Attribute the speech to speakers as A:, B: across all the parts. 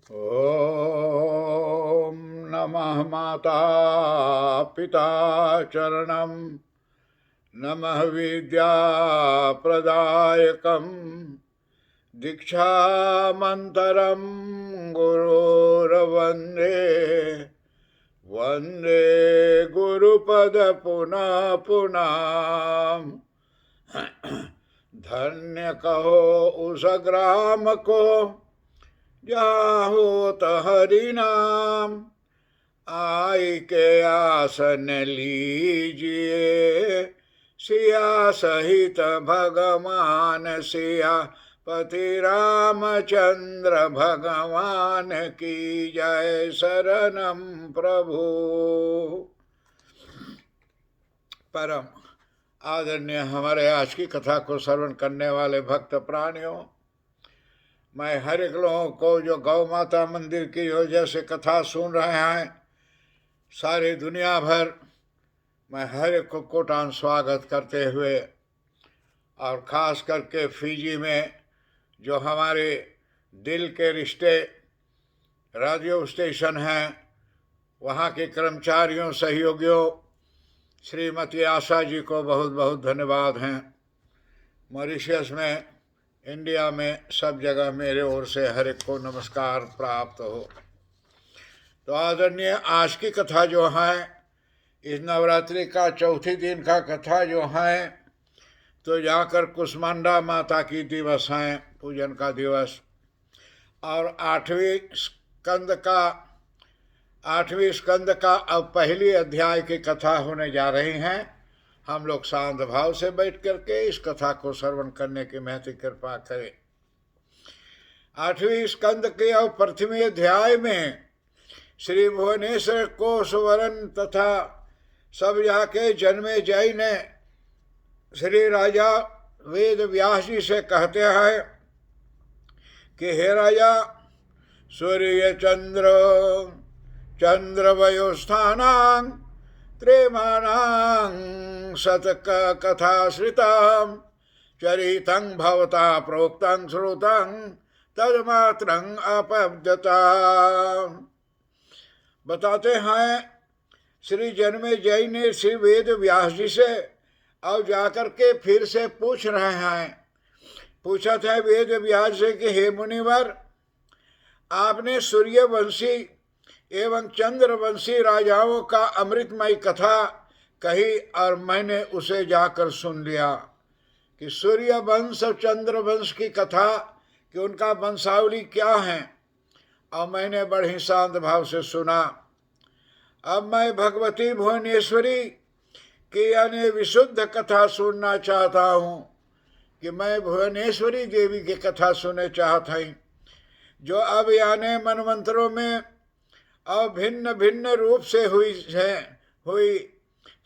A: ॐ नमः माता पिता चरणं नमः विद्याप्रदायकं दीक्षामन्तरं गुरुर्वन्दे वन्दे गुरुपद पुनः पुनः। धन्य कहो उस ग्राम को जहाँ होत हरि नाम, आई के आसन लीजिए सिया सहित भगवान सिया पति रामचंद्र भगवान की जय। शरणम प्रभु। परम आदरणीय हमारे आज की कथा को श्रवण करने वाले भक्त प्राणियों, मैं हर एक लोगों को जो गौ माता मंदिर की वजह से कथा सुन रहे हैं, सारी दुनिया भर मैं हर एक को कोटान स्वागत करते हुए, और ख़ास करके फिजी में जो हमारे दिल के रिश्ते रेडियो स्टेशन हैं, वहाँ के कर्मचारियों सहयोगियों श्रीमती आशा जी को बहुत बहुत धन्यवाद हैं। मॉरिशस में, इंडिया में, सब जगह मेरे ओर से हर एक को नमस्कार प्राप्त हो। तो आदरणीय आज की कथा जो है, इस नवरात्रि का चौथी दिन का कथा जो है, तो जाकर कुष्मांडा माता की दिवस हैं, पूजन का दिवस, और आठवीं स्कंद का अब पहली अध्याय की कथा होने जा रही हैं। हम लोग शांत भाव से बैठ करके इस कथा को श्रवण करने की महती कृपा करें। आठवीं स्कंद के और प्रथम अध्याय में श्री भुवनेश्वर को सुवर्ण तथा सब जाके जन्मे जय ने श्री राजा वेद व्यास जी से कहते हैं कि हे राजा, सूर्य चंद्र वयोस्थानां त्रेमाणां शतक कथा श्रितं चरितं भवता प्रोक्तं श्रुतं तन्मात्रं अपद्यता। बताते हैं श्री जन्मे जय ने श्री वेद व्यास जी से अब जाकर के फिर से पूछ रहे हैं, पूछा था वेद व्यास से कि हे मुनिवर, आपने सूर्यवंशी एवं चंद्रवंशी राजाओं का अमृतमय कथा कही और मैंने उसे जाकर सुन लिया कि सूर्य वंश और चंद्रवंश की कथा कि उनका वंशावली क्या है, और मैंने बड़े शांत भाव से सुना। अब मैं भगवती भुवनेश्वरी की यानी विशुद्ध कथा सुनना चाहता हूँ, कि मैं भुवनेश्वरी देवी की कथा सुनना चाहता हूँ, जो अब यानी मनमंत्रों में और भिन्न भिन्न रूप से हुई,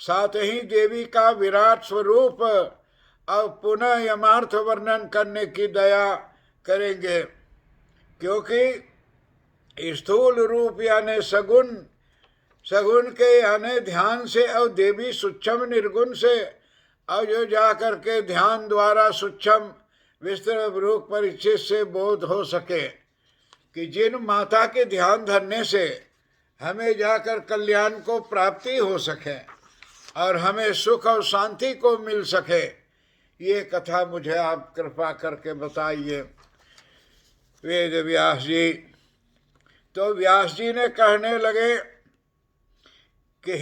A: साथ ही देवी का विराट स्वरूप और पुनः यमार्थ वर्णन करने की दया करेंगे, क्योंकि स्थूल रूप यानी सगुण के यानी ध्यान से और देवी सूक्ष्म निर्गुण से, और जो जाकर के ध्यान द्वारा सूक्ष्म विस्तृत रूप परिचित से बोध हो सके, कि जिन माता के ध्यान धरने से हमें जाकर कल्याण को प्राप्ति हो सके और हमें सुख और शांति को मिल सके, ये कथा मुझे आप कृपा करके बताइए। वेद व्यास जी तो व्यास जी ने कहने लगे कि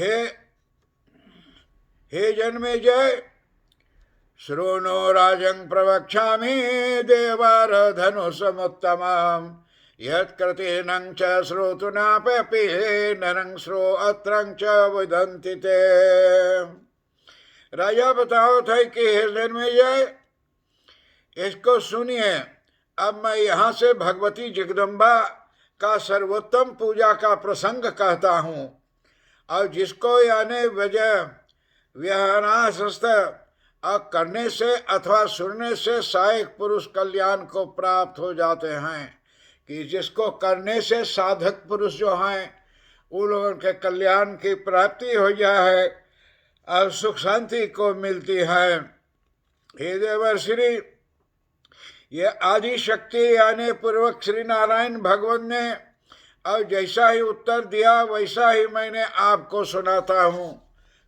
A: हे जन्मे जय, श्रोणो राजं प्रवक्ष्यामि देवार धनुषमुत्तमम् यत्कृतेनं च श्रोतुनापि नरं श्रो अत्रं च वदन्ति ते। राजा बताओ थे कि हे जन्मे जय, इसको सुनिए। अब मैं यहाँ से भगवती जगदम्बा का सर्वोत्तम पूजा का प्रसंग कहता हूँ, और जिसको यानी व्यवहारास्थ करने से अथवा सुनने से सहायक पुरुष कल्याण को प्राप्त हो जाते हैं, कि जिसको करने से साधक पुरुष जो हैं उन लोगों के कल्याण की प्राप्ति हो जाए और सुख शांति को मिलती है। हे देवर्षि, ये आदि शक्ति यानी पूर्वक श्री नारायण भगवान ने और जैसा ही उत्तर दिया वैसा ही मैंने आपको सुनाता हूँ।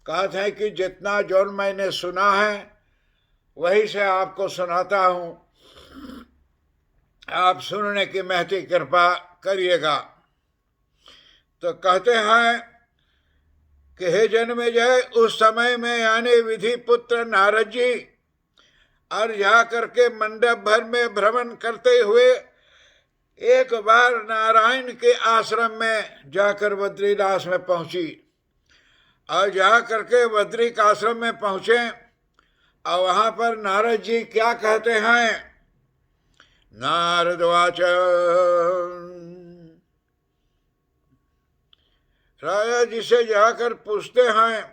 A: कहा था कि जितना जो मैंने सुना है वही से आपको सुनाता हूँ, आप सुनने की महती कृपा करिएगा। तो कहते हैं कि हे जन्मेजय, उस समय में यानी विधि पुत्र नारद जी और जा करके मंडप भर में भ्रमण करते हुए एक बार नारायण के आश्रम में जाकर बद्रीदास में पहुंची। और जा करके बद्रिक आश्रम में पहुंचे और वहां पर नारद जी क्या कहते हैं? नारदवाच राजा जी से जाकर पूछते हैं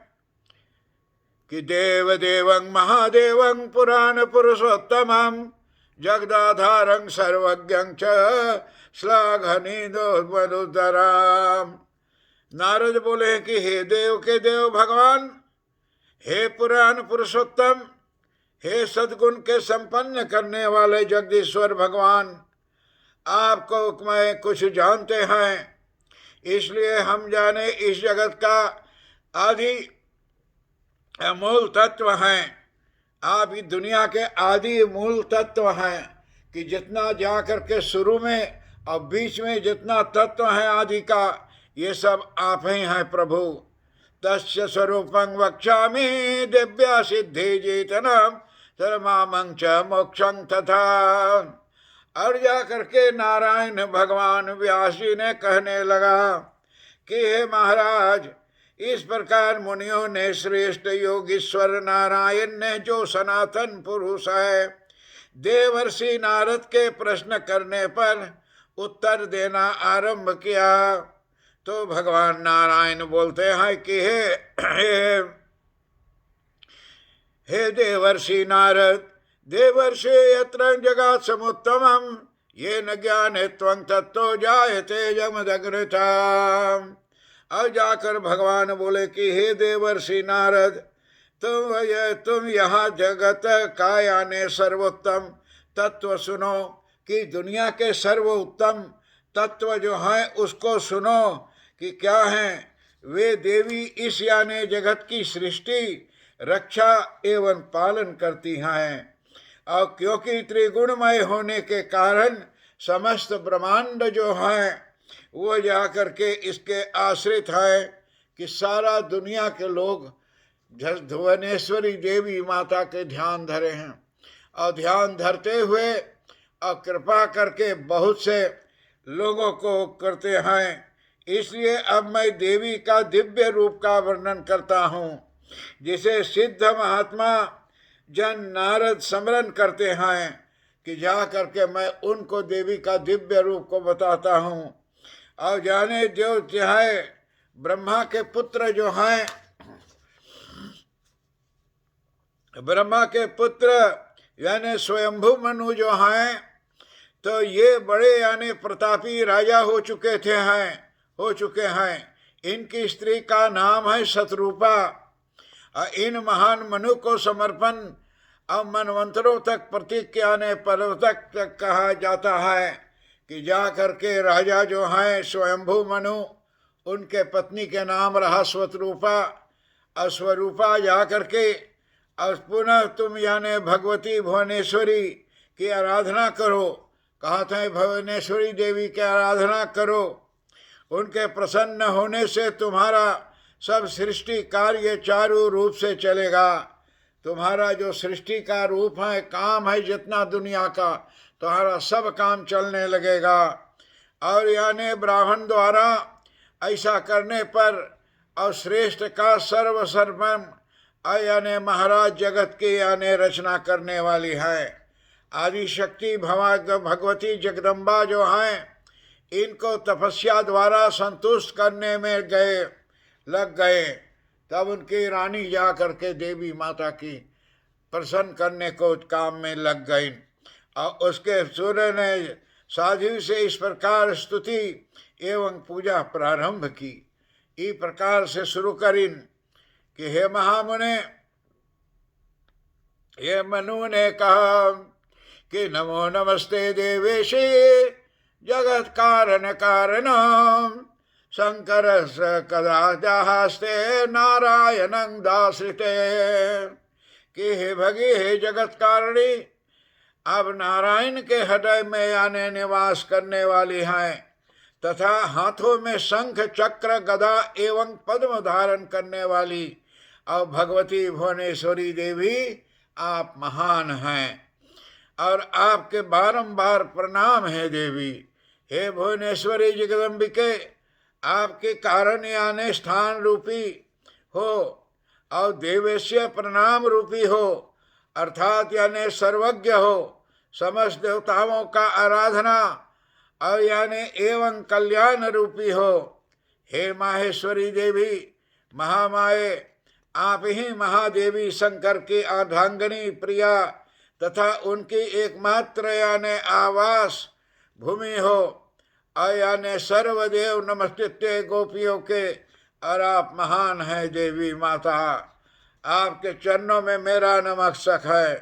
A: कि देव देवं महादेवं पुराण पुरुषोत्तमं जगदाधारं सर्वज्ञं च श्लाघनीदोद्वदुदराम। नारद बोले कि हे देव के देव भगवान, हे पुराण पुरुषोत्तम, हे सद्गुण के संपन्न करने वाले जगदीश्वर भगवान, आपको मैं कुछ जानते हैं, इसलिए हम जाने इस जगत का आदि मूल तत्व हैं। आप इस दुनिया के आदि मूल तत्व हैं कि जितना जा करके शुरू में और बीच में जितना तत्व है आदि का, ये सब आप ही हैं प्रभु। तस्य स्वरूपं वक्ष्यामि दिव्या सिद्धि जेतनम धर्मामं च मोक्षं तथा। और जा करके नारायण भगवान व्यास जी ने कहने लगा कि हे महाराज, इस प्रकार मुनियों ने श्रेष्ठ योगीश्वर नारायण ने जो सनातन पुरुष है, देवर्षि नारद के प्रश्न करने पर उत्तर देना आरंभ किया। तो भगवान नारायण बोलते हैं कि हे देवर्षि नारद, देवर्षि यत्र जगत् समुत्तमं येन ज्ञाने त्वं तत्तो जायते जमदग्रता। अब जाकर भगवान बोले कि हे देवर्षि नारद, तुम यहाँ जगत का यानी सर्वोत्तम तत्व सुनो कि दुनिया के सर्वोत्तम तत्व जो हैं उसको सुनो कि क्या है। वे देवी इस यानी जगत की सृष्टि, रक्षा एवं पालन करती हैं। और क्योंकि त्रिगुणमय होने के कारण समस्त ब्रह्मांड जो है वो जा करके इसके आश्रित है कि सारा दुनिया के लोग भुवनेश्वरी देवी माता के ध्यान धरे हैं और ध्यान धरते हुए और कृपा करके बहुत से लोगों को करते हैं। इसलिए अब मैं देवी का दिव्य रूप का वर्णन करता हूँ, जिसे सिद्ध महात्मा जन नारद स्मरण करते हैं कि जा करके मैं उनको देवी का दिव्य रूप को बताता हूँ। और जाने जो चाहे ब्रह्मा के पुत्र जो हैं, ब्रह्मा के पुत्र यानी स्वयंभू मनु जो हैं, तो ये बड़े यानी प्रतापी राजा हो चुके हैं। इनकी स्त्री का नाम है शतरूपा। इन महान मनु को समर्पण अब मनवंतरों तक प्रतीक यानी पर्वतक तक कहा जाता है कि जा करके राजा जो हैं स्वयंभू मनु, उनके पत्नी के नाम रहा स्वरूपा। स्वरूपा जा करके और पुनः तुम यानी भगवती भुवनेश्वरी की आराधना करो। कहा था भुवनेश्वरी देवी की आराधना करो, उनके प्रसन्न होने से तुम्हारा सब सृष्टि कार्य चारू रूप से चलेगा। तुम्हारा जो सृष्टि का रूप है, काम है जितना दुनिया का, तुम्हारा सब काम चलने लगेगा। और यानी ब्राह्मण द्वारा ऐसा करने पर और श्रेष्ठ का सर्वसर्वम यानी महाराज जगत की यानी रचना करने वाली है। आदि शक्ति भगवती जगदम्बा जो हैं, इनको तपस्या द्वारा संतुष्ट करने में लग गए। तब उनकी रानी जा करके देवी माता की प्रसन्न करने को काम में लग गई। और उसके सूर्य ने साधु से इस प्रकार स्तुति एवं पूजा प्रारंभ की। इस प्रकार से शुरू करीन कि हे महामुने, ये मनु ने कहा कि नमो नमस्ते देवेशे जगत कारण कारणम शंकर कदा जहास्ते नारायणं दासृते। कि हे भगे, हे जगत कारणी, अब नारायण के हृदय में यानी निवास करने वाली हैं, तथा हाथों में शंख चक्र गदा एवं पद्म धारण करने वाली और भगवती भुवनेश्वरी देवी आप महान हैं और आपके बारंबार प्रणाम है देवी। हे भुवनेश्वरी जगदम्बिके, आपके कारण यानी स्थान रूपी हो और देवेश्य प्रणाम रूपी हो, अर्थात यानी सर्वज्ञ हो, समस्त देवताओं का आराधना और यानी एवं कल्याण रूपी हो। हे माहेश्वरी देवी महामाये, आप ही महादेवी शंकर की अर्धांगिनी प्रिया तथा उनकी एकमात्र यानी आवास भूमि हो और यानी सर्वदेव नमस्ते गोपियों के, और आप महान है देवी माता। आपके चरणों में मेरा नमस्कार है।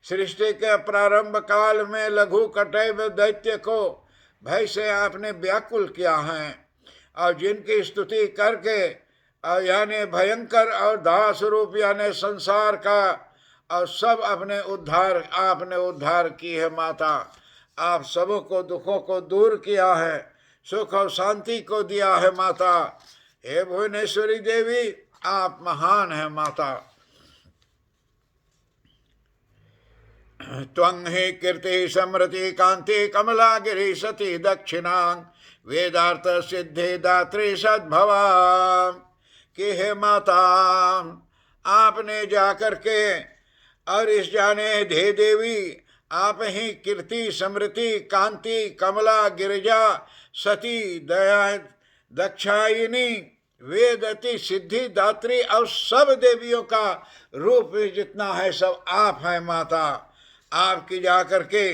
A: सृष्टि के प्रारंभ काल में लघु कटैव दैत्य को भय से आपने व्याकुल किया है और जिनकी स्तुति करके और यानी भयंकर और दास रूप यानी संसार का और सब अपने उद्धार आपने उद्धार की है माता। आप सबों को दुखों को दूर किया है, सुख और शांति को दिया है माता। हे भुवनेश्वरी देवी, आप महान है माता। त्वं हि कीर्ति समृति कांति कमला गिरी सती दक्षिणांग वेदार्थ सिद्धि दात्री सद्भवा। कि हे माता, आपने जाकर के और इस जाने हे देवी, आप ही कीर्ति समृति कांति कमला गिरिजा सती दया दक्षायिनी वेदति सिद्धि दात्री और सब देवियों का रूप जितना है सब आप हैं माता। आपकी जाकर के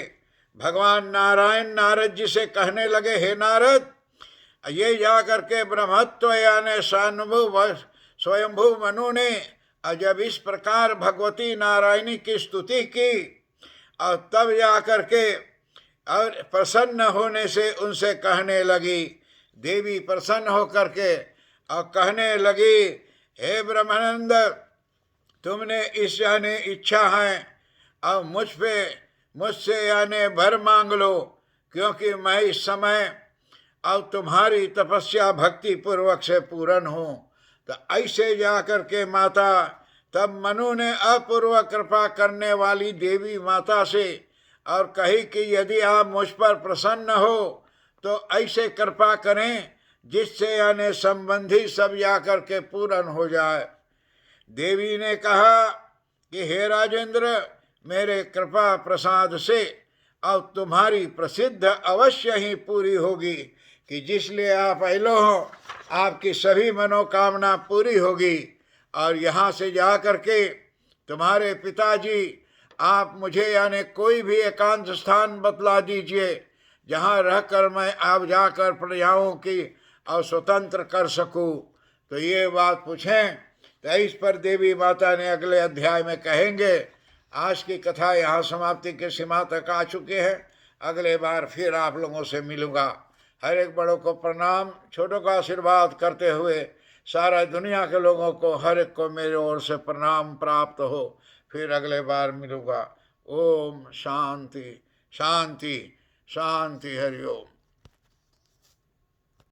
A: भगवान नारायण नारद जी से कहने लगे, हे नारद, ये जाकर के ब्रह्मत्व यानी स्वयंभू मनु ने जब इस प्रकार भगवती नारायणी की स्तुति की और तब जाकर के और प्रसन्न होने से उनसे कहने लगी, देवी प्रसन्न होकर के और कहने लगी, हे ब्रह्मानंद, तुमने इस यानी इच्छा है और मुझसे यानी वर मांग लो, क्योंकि मैं इस समय अब तुम्हारी तपस्या भक्ति पूर्वक से पूर्ण हूँ। तो ऐसे जाकर के माता तब मनु ने अपूर्व कृपा करने वाली देवी माता से और कही कि यदि आप मुझ पर प्रसन्न हो तो ऐसे कृपा करें जिससे यानी संबंधी सब जाकर के पूर्ण हो जाए। देवी ने कहा कि हे राजेंद्र, मेरे कृपा प्रसाद से अब तुम्हारी प्रसिद्ध अवश्य ही पूरी होगी कि जिसलिए आप आइलो हो, आपकी सभी मनोकामना पूरी होगी। और यहाँ से जा कर के तुम्हारे पिताजी, आप मुझे यानी कोई भी एकांत स्थान बतला दीजिए जहाँ रहकर मैं आप जाकर प्रजाओं की और स्वतंत्र कर सकूँ। तो ये बात पूछें तो इस पर देवी माता ने अगले अध्याय में कहेंगे। आज की कथा यहाँ समाप्ति के सीमा तक आ चुके हैं। अगले बार फिर आप लोगों से मिलूँगा। हर एक बड़ों को प्रणाम, छोटों का आशीर्वाद करते हुए सारा दुनिया के लोगों को हर एक को मेरे ओर से प्रणाम प्राप्त हो। फिर अगले बार मिलूँगा। ओम शांति शांति शांति, हरि ओम।